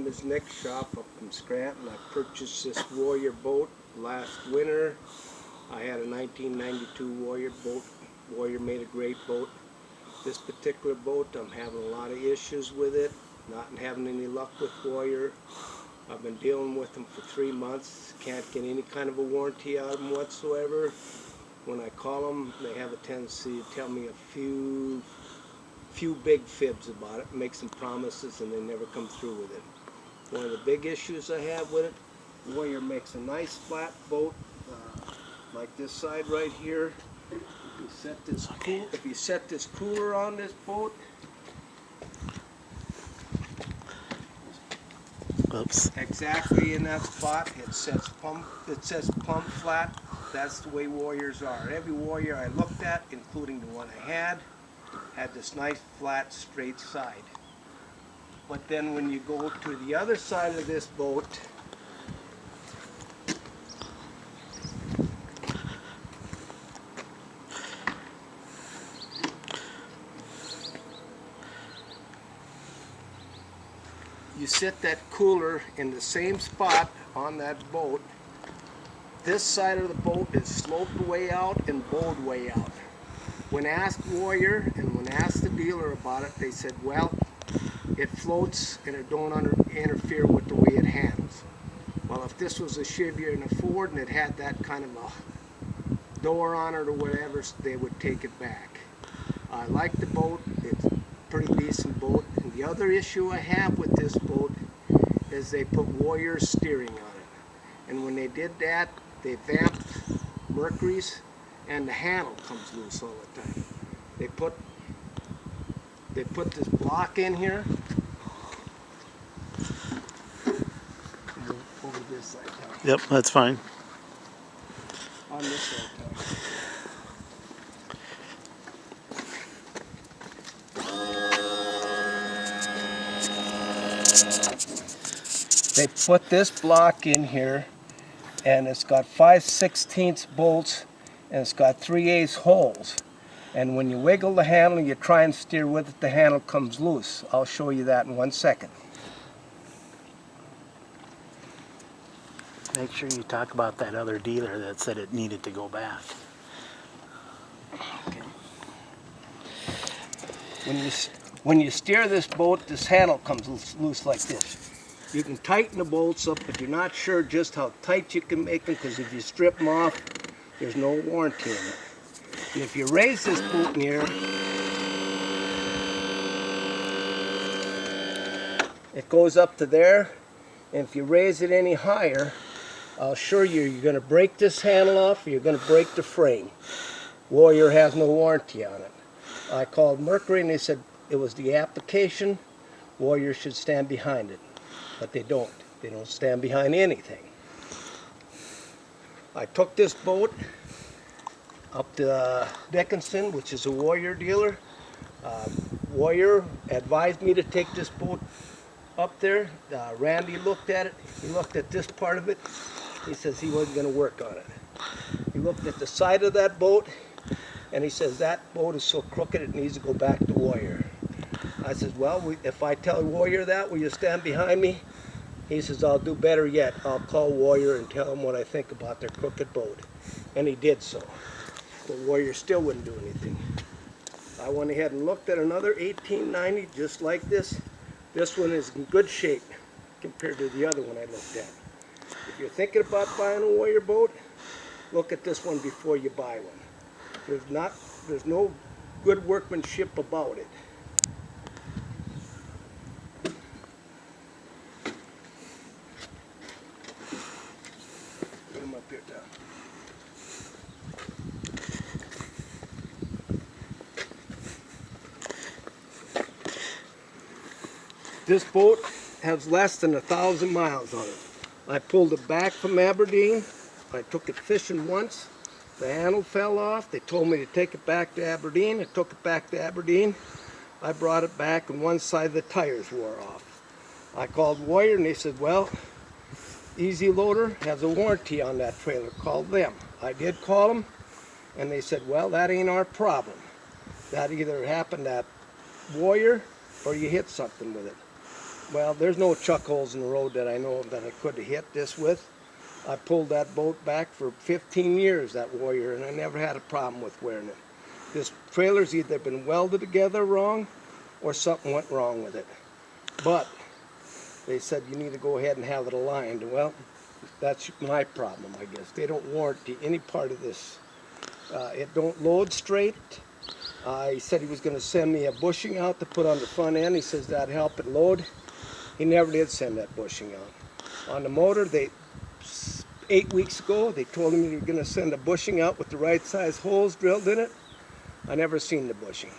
name is Nick Shop up from Scranton. I purchased this Warrior boat last winter. I had a 1992 Warrior boat. Warrior made a great boat. This particular boat, I'm having a lot of issues with it. Not having any luck with Warrior. I've been dealing with them for 3 months. Can't get any kind of a warranty out of them whatsoever. When I call them, they have a tendency to tell me a few big fibs about it, make some promises, and they never come through with it. One of the big issues I have with it, Warrior makes a nice flat boat, like this side right here. If you set this cooler on this boat, oops, exactly in that spot, it says plumb flat. That's the way Warriors are. Every Warrior I looked at, including the one I had this nice flat straight side. But then when you go to the other side of this boat, you set that cooler in the same spot on that boat. This side of the boat is sloped way out and bowed way out. When asked Warrior and when asked the dealer about it, they said, well, it floats and it don't interfere with the way it handles. Well, if this was a Chevy and a Ford and it had that kind of a door on it or whatever, they would take it back. I like the boat. It's a pretty decent boat. And the other issue I have with this boat is they put Warrior steering on it. And when they did that, they vamped Mercury's and the handle comes loose all the time. They put this block in here. Over this side. yep, that's fine. On this side. They put this block in here, and it's got 5/16 bolts, and it's got 3/8 holes. And when you wiggle the handle and you try and steer with it, the handle comes loose. I'll show you that in 1 second. Make sure you talk about that other dealer that said it needed to go back. Okay. When you steer this boat, this handle comes loose like this. You can tighten the bolts up, but you're not sure just how tight you can make them, because if you strip them off, there's no warranty in it. And if you raise this boat in the air, it goes up to there, and if you raise it any higher, I'll assure you, you're going to break this handle off, or you're going to break the frame. Warrior has no warranty on it. I called Mercury, and they said it was the application. Warrior should stand behind it. But they don't. They don't stand behind anything. I took this boat up to Dickinson, which is a Warrior dealer. Warrior advised me to take this boat up there. Randy looked at it. He looked at this part of it. He says he wasn't going to work on it. He looked at the side of that boat, and he says that boat is so crooked it needs to go back to Warrior. I says, well, if I tell Warrior that, will you stand behind me? He says, I'll do better yet. I'll call Warrior and tell him what I think about their crooked boat. And he did so. But Warrior still wouldn't do anything. I went ahead and looked at another 1890 just like this. This one is in good shape compared to the other one I looked at. If you're thinking about buying a Warrior boat, look at this one before you buy one. There's no good workmanship about it. Put 'em up here, Tom. This boat has less than 1,000 miles on it. I pulled it back from Aberdeen. I took it fishing once. The handle fell off. They told me to take it back to Aberdeen. I took it back to Aberdeen. I brought it back and one side of the tires wore off. I called Warrior and they said, well, Easy Loader has a warranty on that trailer. Call them. I did call them and they said, well, that ain't our problem. That either happened at Warrior or you hit something with it. Well, there's no chuck holes in the road that I know of that I could have hit this with. I pulled that boat back for 15 years, that Warrior, and I never had a problem with wearing it. This trailer's either been welded together wrong or something went wrong with it. But they said you need to go ahead and have it aligned. Well, that's my problem, I guess. They don't warranty any part of this. It don't load straight. He said he was going to send me a bushing out to put on the front end. He says that'd help it load. He never did send that bushing out. On the motor, 8 weeks ago, they told him they were going to send a bushing out with the right size holes drilled in it. I never seen the bushing.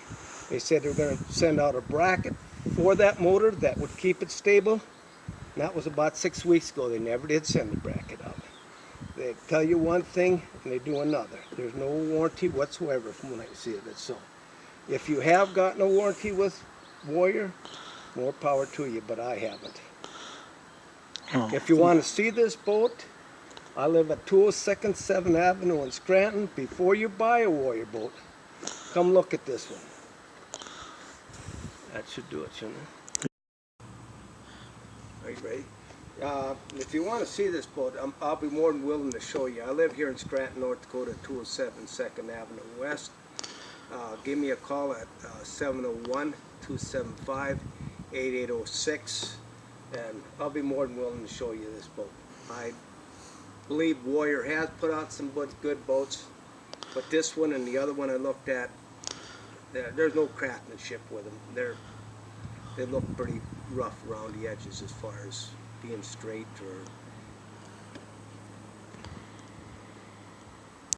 They said they were going to send out a bracket for that motor that would keep it stable. And that was about 6 weeks ago. They never did send the bracket out. They tell you one thing and they do another. There's no warranty whatsoever from when I see it. So if you have gotten a warranty with Warrior, more power to you, but I haven't. Oh. If you want to see this boat, I live at 202nd 7th Avenue in Scranton. Before you buy a Warrior boat, come look at this one. That should do it, shouldn't it? Are you ready? If you want to see this boat, I'll be more than willing to show you. I live here in Scranton, North Dakota, 207 2nd Avenue West. Give me a call at 701-275-8806, and I'll be more than willing to show you this boat. I believe Warrior has put out some good boats, but this one and the other one I looked at, there's no craftsmanship with them. They look pretty rough around the edges as far as being straight or